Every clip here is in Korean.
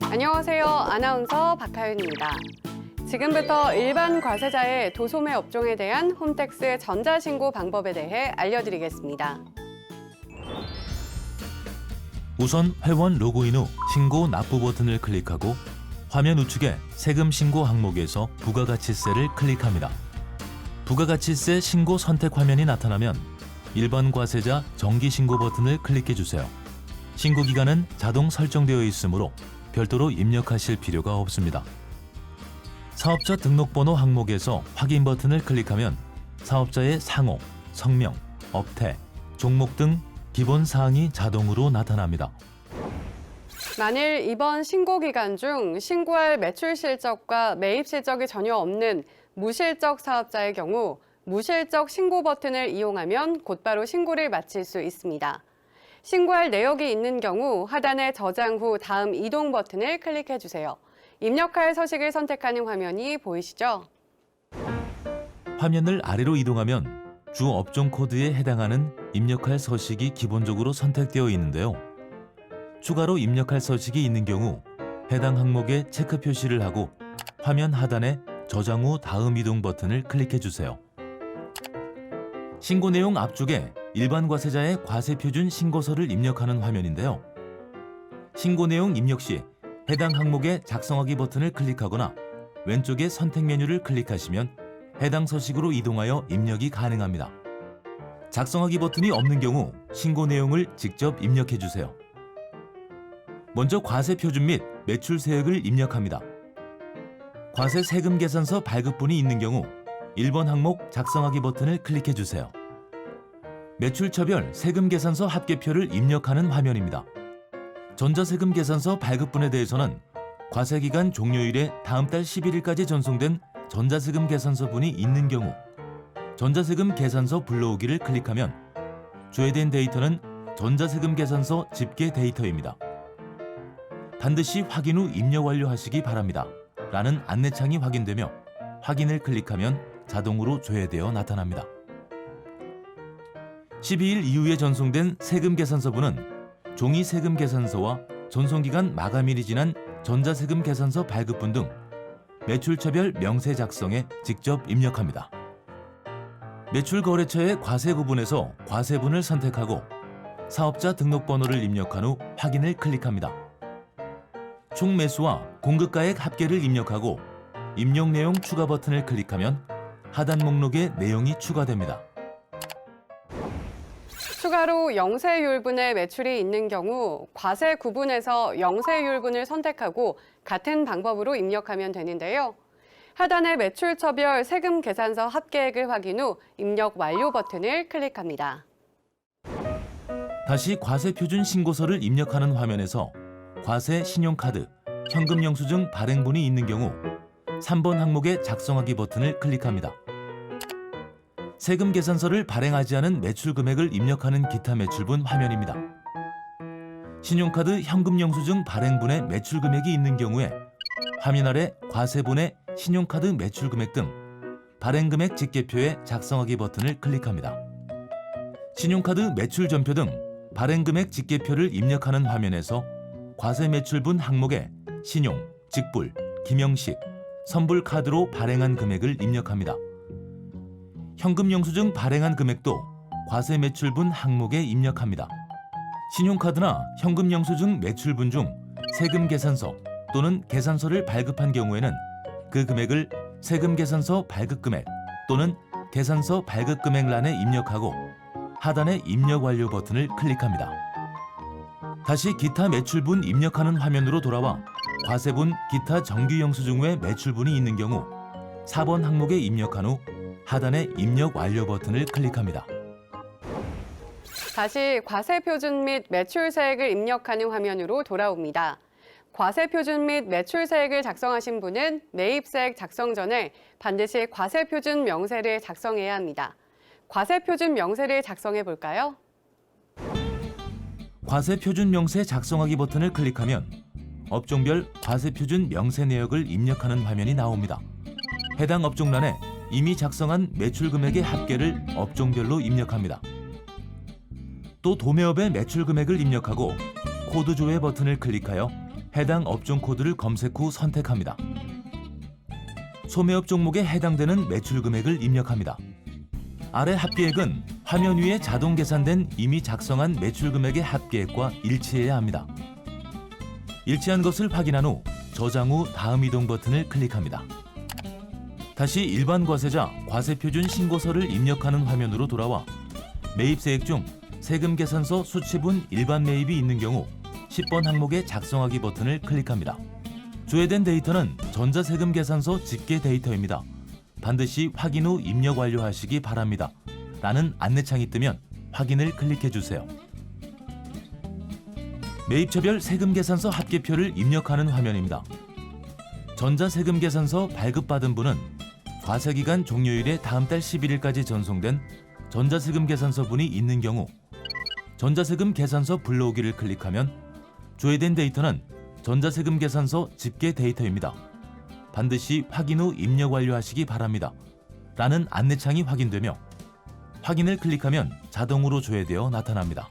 안녕하세요. 아나운서 박하윤입니다. 지금부터 일반 과세자의 도소매 업종에 대한 홈택스 전자신고 방법에 대해 알려드리겠습니다. 우선 회원 로그인 후 신고 납부 버튼을 클릭하고 화면 우측에 세금 신고 항목에서 부가가치세를 클릭합니다. 부가가치세 신고 선택 화면이 나타나면 일반 과세자 정기 신고 버튼을 클릭해 주세요. 신고 기간은 자동 설정되어 있으므로 별도로 입력하실 필요가 없습니다. 사업자 등록번호 항목에서 확인 버튼을 클릭하면 사업자의 상호, 성명, 업태, 종목 등 기본 사항이 자동으로 나타납니다. 만일 이번 신고 기간 중 신고할 매출 실적과 매입 실적이 전혀 없는 무실적 사업자의 경우 무실적 신고 버튼을 이용하면 곧바로 신고를 마칠 수 있습니다. 신고할 내역이 있는 경우 하단의 저장 후 다음 이동 버튼을 클릭해 주세요. 입력할 서식을 선택하는 화면이 보이시죠? 화면을 아래로 이동하면 주 업종 코드에 해당하는 입력할 서식이 기본적으로 선택되어 있는데요. 추가로 입력할 서식이 있는 경우 해당 항목에 체크 표시를 하고 화면 하단에 저장 후 다음 이동 버튼을 클릭해 주세요. 신고 내용 앞쪽에 일반 과세자의 과세표준 신고서를 입력하는 화면인데요. 신고 내용 입력 시 해당 항목의 작성하기 버튼을 클릭하거나 왼쪽의 선택 메뉴를 클릭하시면 해당 서식으로 이동하여 입력이 가능합니다. 작성하기 버튼이 없는 경우 신고 내용을 직접 입력해 주세요. 먼저 과세 표준 및 매출 세액을 입력합니다. 과세 세금 계산서 발급분이 있는 경우 1번 항목 작성하기 버튼을 클릭해 주세요. 매출처별 세금 계산서 합계표를 입력하는 화면입니다. 전자세금 계산서 발급분에 대해서는 과세기간 종료일에 다음 달 11일까지 전송된 전자세금 계산서분이 있는 경우 전자세금 계산서 불러오기를 클릭하면 조회된 데이터는 전자세금 계산서 집계 데이터입니다. 반드시 확인 후 입력 완료하시기 바랍니다. 라는 안내창이 확인되며 확인을 클릭하면 자동으로 조회되어 나타납니다. 12일 이후에 전송된 세금 계산서분은 종이 세금 계산서와 전송기간 마감일이 지난 전자세금 계산서 발급분 등 매출처별 명세 작성에 직접 입력합니다. 매출거래처의 과세 구분에서 과세분을 선택하고 사업자 등록번호를 입력한 후 확인을 클릭합니다. 총 매수와 공급가액 합계를 입력하고 입력 내용 추가 버튼을 클릭하면 하단 목록에 내용이 추가됩니다. 추가로 영세율분의 매출이 있는 경우 과세 구분에서 영세율분을 선택하고 같은 방법으로 입력하면 되는데요. 하단의 매출처별 세금 계산서 합계액을 확인 후 입력 완료 버튼을 클릭합니다. 다시 과세 표준 신고서를 입력하는 화면에서 과세 신용카드, 현금 영수증 발행분이 있는 경우 3번 항목의 작성하기 버튼을 클릭합니다. 세금 계산서를 발행하지 않은 매출 금액을 입력하는 기타 매출분 화면입니다. 신용카드, 현금 영수증 발행분의 매출 금액이 있는 경우에 화면 아래 과세분의 신용카드 매출 금액 등 발행금액 집계표에 작성하기 버튼을 클릭합니다. 신용카드 매출 전표 등 발행금액 집계표를 입력하는 화면에서 과세 매출분 항목에 신용, 직불, 김영식, 선불카드로 발행한 금액을 입력합니다. 현금 영수증 발행한 금액도 과세 매출분 항목에 입력합니다. 신용카드나 현금 영수증 매출분 중 세금 계산서 또는 계산서를 발급한 경우에는 그 금액을 세금 계산서 발급금액 또는 계산서 발급금액란에 입력하고 하단의 입력 완료 버튼을 클릭합니다. 다시 기타 매출분 입력하는 화면으로 돌아와 과세분 기타 정규 영수증 외 매출분이 있는 경우 4번 항목에 입력한 후 하단의 입력 완료 버튼을 클릭합니다. 다시 과세표준 및 매출세액을 입력하는 화면으로 돌아옵니다. 과세표준 및 매출세액을 작성하신 분은 매입세액 작성 전에 반드시 과세표준 명세를 작성해야 합니다. 과세표준 명세를 작성해 볼까요? 과세표준 명세 작성하기 버튼을 클릭하면 업종별 과세표준 명세 내역을 입력하는 화면이 나옵니다. 해당 업종란에 이미 작성한 매출 금액의 합계를 업종별로 입력합니다. 또 도매업의 매출 금액을 입력하고 코드 조회 버튼을 클릭하여 해당 업종 코드를 검색 후 선택합니다. 소매업 종목에 해당되는 매출 금액을 입력합니다. 아래 합계액은 화면 위에 자동 계산된 이미 작성한 매출 금액의 합계액과 일치해야 합니다. 일치한 것을 확인한 후 저장 후 다음 이동 버튼을 클릭합니다. 다시 일반 과세자 과세표준 신고서를 입력하는 화면으로 돌아와 매입세액 중 세금 계산서 수치분 일반 매입이 있는 경우 10번 항목의 작성하기 버튼을 클릭합니다. 조회된 데이터는 전자세금 계산서 집계 데이터입니다. 반드시 확인 후 입력 완료하시기 바랍니다. 라는 안내창이 뜨면 확인을 클릭해 주세요. 매입처별 세금 계산서 합계표를 입력하는 화면입니다. 전자세금 계산서 발급받은 분은 과세기간 종료일의 다음 달 11일까지 전송된 전자세금 계산서분이 있는 경우 전자세금 계산서 불러오기를 클릭하면 조회된 데이터는 전자세금 계산서 집계 데이터입니다. 반드시 확인 후 입력 완료하시기 바랍니다. 라는 안내창이 확인되며 확인을 클릭하면 자동으로 조회되어 나타납니다.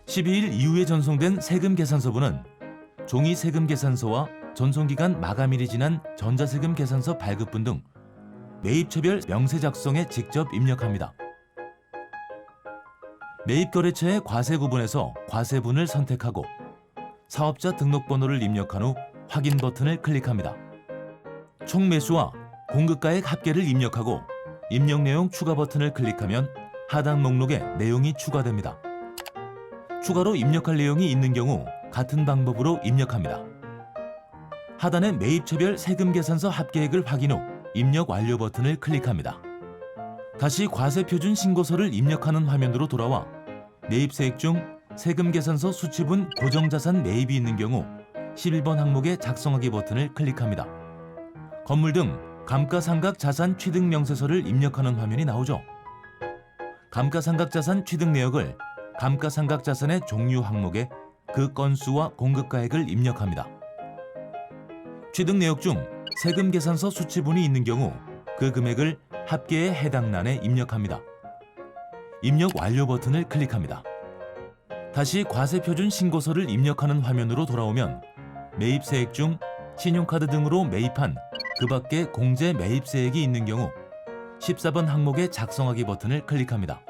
12일 이후에 전송된 세금 계산서분은 종이 세금 계산서와 전송기간 마감일이 지난 전자세금 계산서 발급분 등 매입처별 명세 작성에 직접 입력합니다. 매입거래처의 과세 구분에서 과세분을 선택하고 사업자 등록번호를 입력한 후 확인 버튼을 클릭합니다. 총 매수와 공급가액 합계를 입력하고 입력 내용 추가 버튼을 클릭하면 하단 목록에 내용이 추가됩니다. 추가로 입력할 내용이 있는 경우 같은 방법으로 입력합니다. 하단의 매입처별 세금 계산서 합계액을 확인 후 입력 완료 버튼을 클릭합니다. 다시 과세표준 신고서를 입력하는 화면으로 돌아와 매입세액 중 세금 계산서 수치분 고정자산 매입이 있는 경우 11번 항목의 작성하기 버튼을 클릭합니다. 건물 등 감가상각 자산 취득 명세서를 입력하는 화면이 나오죠. 감가상각 자산 취득 내역을 감가상각 자산의 종류 항목에 그 건수와 공급가액을 입력합니다. 취득 내역 중 세금 계산서 수치분이 있는 경우 그 금액을 합계에 해당 란에 입력합니다. 입력 완료 버튼을 클릭합니다. 다시 과세표준 신고서를 입력하는 화면으로 돌아오면 매입세액 중 신용카드 등으로 매입한 그 밖에 공제 매입세액이 있는 경우 14번 항목의 작성하기 버튼을 클릭합니다.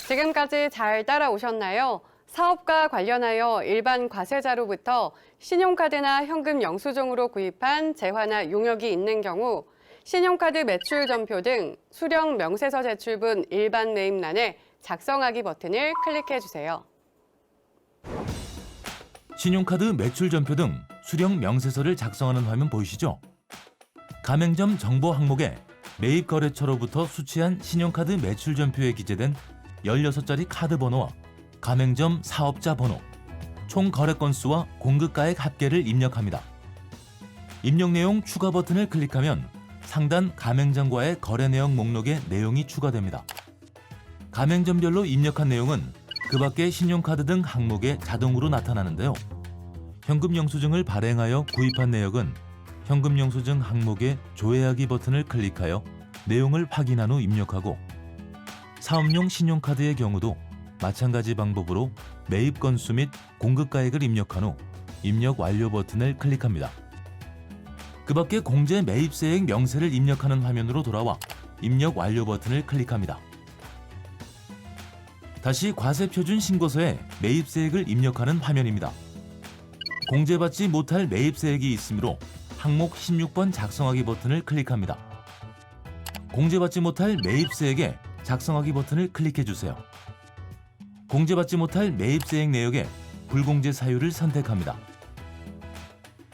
지금까지 잘 따라오셨나요? 사업과 관련하여 일반 과세자로부터 신용카드나 현금 영수증으로 구입한 재화나 용역이 있는 경우 신용카드 매출 전표 등 수령 명세서 제출분 일반 매입란에 작성하기 버튼을 클릭해 주세요. 신용카드 매출 전표 등 수령 명세서를 작성하는 화면 보이시죠? 가맹점 정보 항목에 매입거래처로부터 수취한 신용카드 매출 전표에 기재된 16자리 카드 번호와 가맹점 사업자 번호, 총 거래 건수와 공급가액 합계를 입력합니다. 입력 내용 추가 버튼을 클릭하면 상단 가맹점과의 거래 내역 목록에 내용이 추가됩니다. 가맹점별로 입력한 내용은 그 밖의 신용카드 등 항목에 자동으로 나타나는데요. 현금 영수증을 발행하여 구입한 내역은 현금 영수증 항목에 조회하기 버튼을 클릭하여 내용을 확인한 후 입력하고 사업용 신용카드의 경우도 마찬가지 방법으로 매입 건수 및 공급가액을 입력한 후 입력 완료 버튼을 클릭합니다. 그 밖에 공제 매입세액 명세를 입력하는 화면으로 돌아와 입력 완료 버튼을 클릭합니다. 다시 과세표준 신고서에 매입세액을 입력하는 화면입니다. 공제받지 못할 매입세액이 있으므로 항목 16번 작성하기 버튼을 클릭합니다. 공제받지 못할 매입세액에 작성하기 버튼을 클릭해 주세요. 공제받지 못할 매입세액 내역에 불공제 사유를 선택합니다.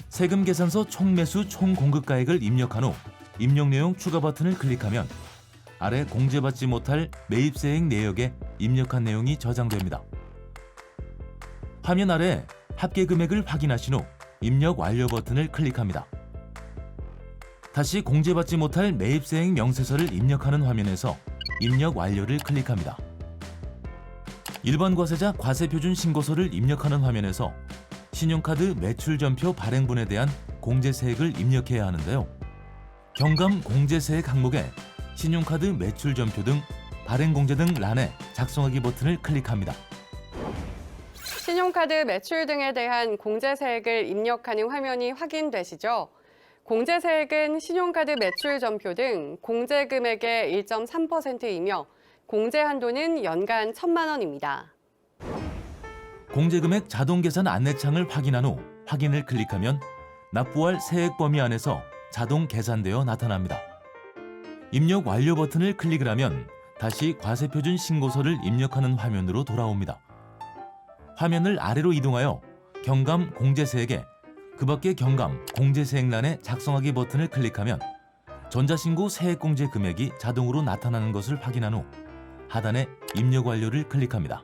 세금 계산서 총매수 총공급가액을 입력한 후 입력 내용 추가 버튼을 클릭하면 아래 공제받지 못할 매입세액 내역에 입력한 내용이 저장됩니다. 화면 아래 합계 금액을 확인하신 후 입력 완료 버튼을 클릭합니다. 다시 공제받지 못할 매입세액 명세서를 입력하는 화면에서 입력 완료를 클릭합니다. 일반 과세자 과세표준 신고서를 입력하는 화면에서 신용카드 매출전표 발행분에 대한 공제세액을 입력해야 하는데요. 경감 공제세액 항목에 신용카드 매출전표 등 발행공제 등 란에 작성하기 버튼을 클릭합니다. 신용카드 매출 등에 대한 공제세액을 입력하는 화면이 확인되시죠? 공제세액은 신용카드 매출 전표 등 공제 금액의 1.3%이며 공제 한도는 연간 1,000만 원입니다. 공제금액 자동계산 안내창을 확인한 후 확인을 클릭하면 납부할 세액 범위 안에서 자동 계산되어 나타납니다. 입력 완료 버튼을 클릭을 하면 다시 과세표준 신고서를 입력하는 화면으로 돌아옵니다. 화면을 아래로 이동하여 경감 공제세액에 그 밖의 경감 공제세액란에 작성하기 버튼을 클릭하면 전자신고 세액공제 금액이 자동으로 나타나는 것을 확인한 후 하단에 입력 완료를 클릭합니다.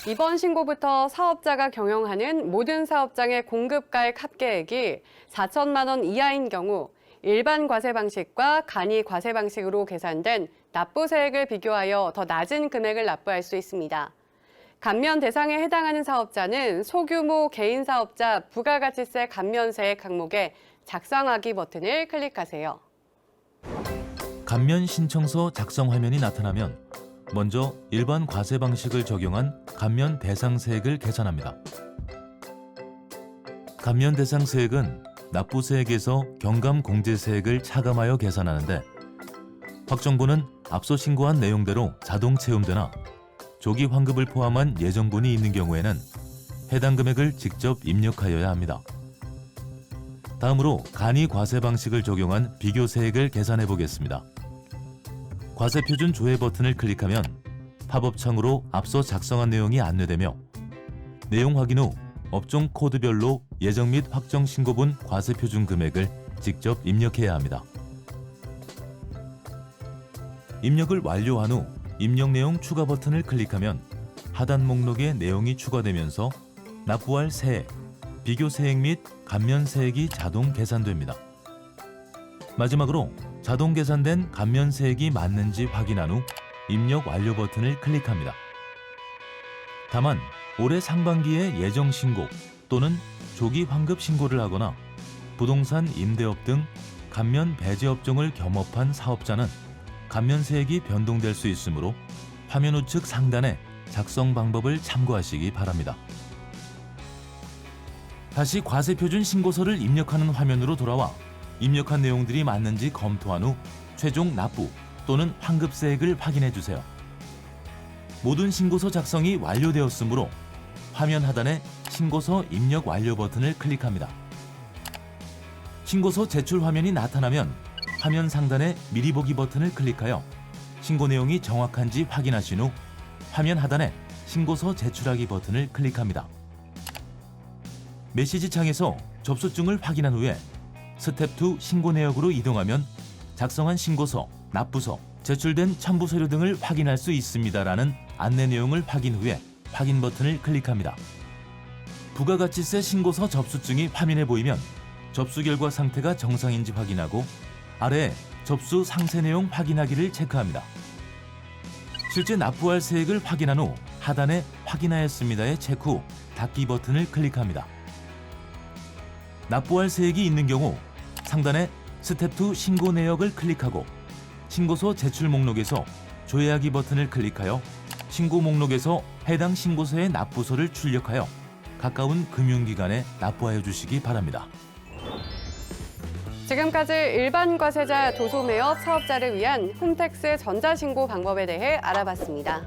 이번 신고부터 사업자가 경영하는 모든 사업장의 공급가액 합계액이 4천만 원 이하인 경우 일반 과세 방식과 간이 과세 방식으로 계산된 납부세액을 비교하여 더 낮은 금액을 납부할 수 있습니다. 감면 대상에 해당하는 사업자는 소규모 개인 사업자 부가가치세 감면세액 항목에 작성하기 버튼을 클릭하세요. 감면 신청서 작성 화면이 나타나면 먼저 일반 과세 방식을 적용한 감면 대상 세액을 계산합니다. 감면 대상 세액은 납부세액에서 경감 공제세액을 차감하여 계산하는데 확정분은 앞서 신고한 내용대로 자동 채움되나 조기 환급을 포함한 예정분이 있는 경우에는 해당 금액을 직접 입력하여야 합니다. 다음으로 간이 과세 방식을 적용한 비교 세액을 계산해 보겠습니다. 과세표준 조회 버튼을 클릭하면 팝업 창으로 앞서 작성한 내용이 안내되며 내용 확인 후 업종 코드별로 예정 및 확정 신고분 과세표준 금액을 직접 입력해야 합니다. 입력을 완료한 후 입력 내용 추가 버튼을 클릭하면 하단 목록에 내용이 추가되면서 납부할 세액, 비교 세액 및 감면 세액이 자동 계산됩니다. 마지막으로 자동 계산된 감면 세액이 맞는지 확인한 후 입력 완료 버튼을 클릭합니다. 다만 올해 상반기에 예정 신고 또는 조기 환급 신고를 하거나 부동산 임대업 등 감면 배제 업종을 겸업한 사업자는 감면 세액이 변동될 수 있으므로 화면 우측 상단에 작성 방법을 참고하시기 바랍니다. 다시 과세표준 신고서를 입력하는 화면으로 돌아와 입력한 내용들이 맞는지 검토한 후 최종 납부 또는 환급세액을 확인해 주세요. 모든 신고서 작성이 완료되었으므로 화면 하단에 신고서 입력 완료 버튼을 클릭합니다. 신고서 제출 화면이 나타나면 화면 상단에 미리 보기 버튼을 클릭하여 신고 내용이 정확한지 확인하신 후 화면 하단에 신고서 제출하기 버튼을 클릭합니다. 메시지 창에서 접수증을 확인한 후에 스텝 2 신고 내역으로 이동하면 작성한 신고서, 납부서, 제출된 첨부 서류 등을 확인할 수 있습니다라는 안내 내용을 확인 후에 확인 버튼을 클릭합니다. 부가가치세 신고서 접수증이 화면에 보이면 접수 결과 상태가 정상인지 확인하고 아래에 접수 상세 내용 확인하기를 체크합니다. 실제 납부할 세액을 확인한 후 하단에 확인하였습니다의 체크 후 닫기 버튼을 클릭합니다. 납부할 세액이 있는 경우 상단에 스텝 2 신고 내역을 클릭하고 신고서 제출 목록에서 조회하기 버튼을 클릭하여 신고 목록에서 해당 신고서의 납부서를 출력하여 가까운 금융기관에 납부하여 주시기 바랍니다. 지금까지 일반 과세자 도소매업 사업자를 위한 홈택스 전자신고 방법에 대해 알아봤습니다.